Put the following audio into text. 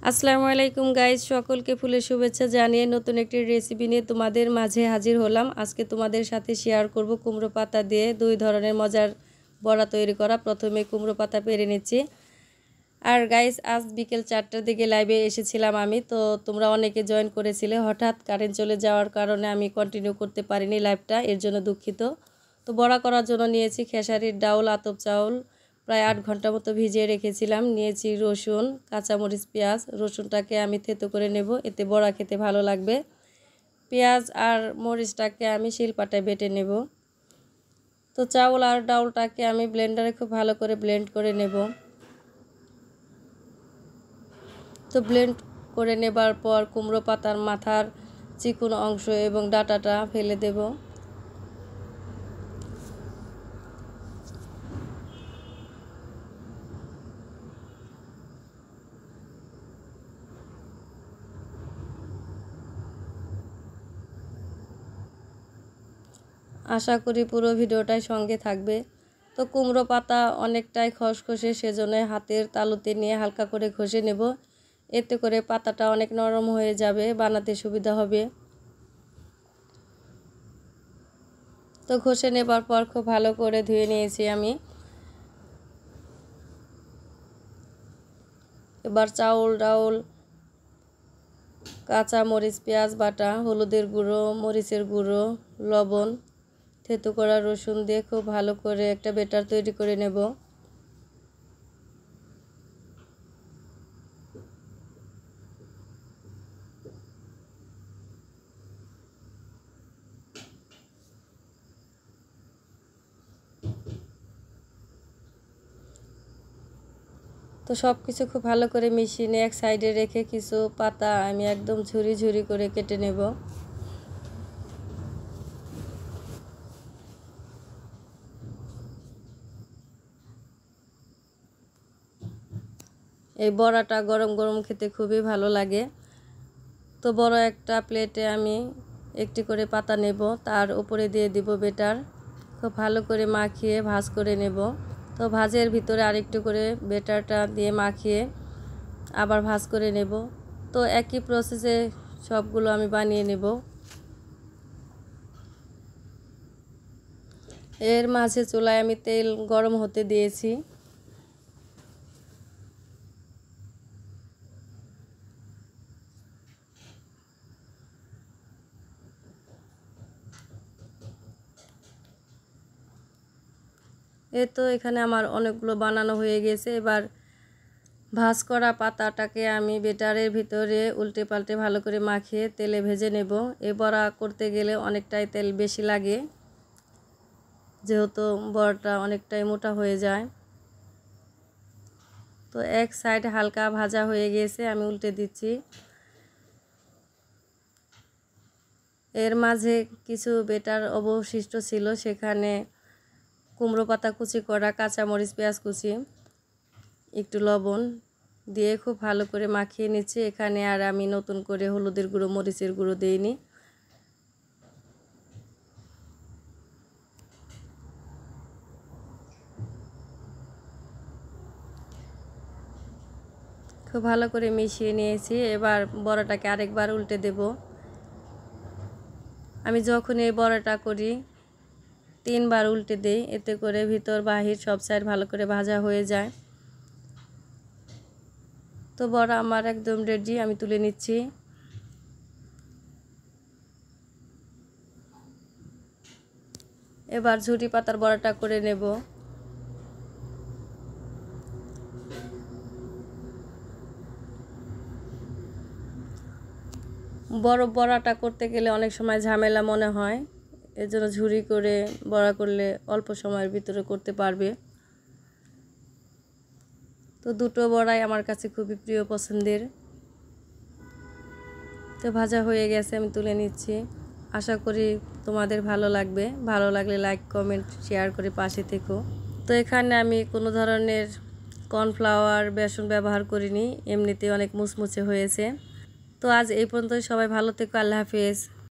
আসসালামু আলাইকুম গাইস, সকলকে ফুলের শুভেচ্ছা জানিয়ে নতুন একটি রেসিপি নিয়ে তোমাদের মাঝে হাজির হলাম। আজকে তোমাদের সাথে শেয়ার করব কুমড়ো পাতা দিয়ে দুই ধরনের মজার বড়া তৈরি করা। প্রথমে কুমড়ো পাতা পেরে নিচ্ছি। আর গাইস, আজ বিকেল 4টার দিকে লাইভে এসেছিলাম আমি, তো তোমরা অনেকে জয়েন করেছিলে। হঠাৎ কারেন্ট চলে যাওয়ার কারণে আমি কন্টিনিউ করতে পারিনি লাইভটা, এর জন্য দুঃখিত। তো বড়া করার জন্য নিয়েছি খেসারির ডাউল, আতপ চাউল, প্রায় 8 ঘন্টা মতো ভিজিয়ে রেখেছিলাম। নিয়েছি রসুন, কাঁচামরিচ, পেঁয়াজ। রসুনটাকে আমি থেতো করে নেব, এতে বড়া খেতে ভালো লাগবে। পেঁয়াজ আর মরিচটাকে আমি শিলপাটায় বেটে নেব। তো চাউল আর ডাউলটাকে আমি ব্লেন্ডারে খুব ভালো করে ব্লেন্ড করে নেব। তো ব্লেন্ড করে নেবার পর কুমড়ো পাতার মাথার চিকন অংশ এবং ডাঁটাটা ফেলে দেব। আশা করি পুরো ভিডিওটাই সঙ্গে থাকবে। তো কুমড়ো পাতা অনেকটাই খসখসে, সেজন্য হাতের তালুতে নিয়ে হালকা করে ঘষে নেব। এতে করে পাতাটা অনেক নরম হয়ে যাবে, বানাতে সুবিধা হবে। তো ঘষে নেবার পর খুব ভালো করে ধুয়ে নিয়েছি আমি। এবার চাউল ডাউল, কাঁচা মরিচ, পেঁয়াজ বাটা, হলুদের গুঁড়ো, মরিচের গুঁড়ো, লবণ, থেতো করা রসুন দিয়ে খুব ভালো করে একটা ব্যাটার তৈরি করে নেব। তো সব কিছু খুব ভালো করে মিশিয়ে নিয়ে এক সাইডে রেখে কিছু পাতা আমি একদম ঝুরি ঝুরি করে কেটে নেব। এই বড়াটা গরম গরম খেতে খুবই ভালো লাগে। তো বড় একটা প্লেটে আমি একটি করে পাতা নেব, তার উপরে দিয়ে দিব বেটার। খুব ভালো করে মাখিয়ে ভাঁজ করে নেব। তো ভাজের ভিতরে আরেকটু করে বেটারটা দিয়ে মাখিয়ে আবার ভাঁজ করে নেব। তো একই প্রসেসে সবগুলো আমি বানিয়ে নেব। এর মাঝে চুলায় আমি তেল গরম হতে দিয়েছি। তো এখানে আমার অনেকগুলো বানানো হয়ে গেছে। এবার ভাঁজ করা পাতাটাকে আমি বেটারের ভিতরে উল্টে পাল্টে ভালো করে মাখিয়ে তেলে ভেজে নেব। এই বড়া করতে গেলে অনেকটাই তেল বেশি লাগে, যেহেতু বড়াটা অনেকটাই মোটা হয়ে যায়। তো এক সাইড হালকা ভাজা হয়ে গেছে, আমি উল্টে দিচ্ছি। এর মাঝে কিছু বেটার অবশিষ্ট ছিল, সেখানে কুমড়ো পাতা কুচি করা, কাঁচামরিচ, পেঁয়াজ কুচি, একটু লবণ দিয়ে খুব ভালো করে মাখিয়ে নিচ্ছি। এখানে আর আমি নতুন করে হলুদের গুঁড়ো, মরিচের গুঁড়ো দিইনি। খুব ভালো করে মিশিয়ে নিয়েছি। এবার বড়াটাকে আরেকবার উল্টে দেব। আমি যখন এই বড়াটা করি 3বার উল্টে দেই, এতে করে ভিতর বাহির সব সাইড ভালো করে ভাজা হয়ে যায়। তো বড়া আমার একদম রেডি, আমি তুলে নিচ্ছি। এবার ঝুরি পাতার বড়াটা করে নেব। বড় বড়াটা করতে গেলে অনেক সময় ঝামেলা মনে হয়, এর জন্য ঝুরি করে বড়া করলে অল্প সময়ের ভিতরে করতে পারবে। তো দুটো বড়াই আমার কাছে খুবই প্রিয়, পছন্দের। তো ভাজা হয়ে গেছে, আমি তুলে নিচ্ছি। আশা করি তোমাদের ভালো লাগবে। ভালো লাগলে লাইক, কমেন্ট, শেয়ার করে পাশে থেকো। তো এখানে আমি কোনো ধরনের কর্নফ্লাওয়ার, বেসন ব্যবহার করিনি, এমনিতে অনেক মুচমুচে হয়েছে। তো আজ এই পর্যন্তই। সবাই ভালো থেকো। আল্লাহ হাফেজ।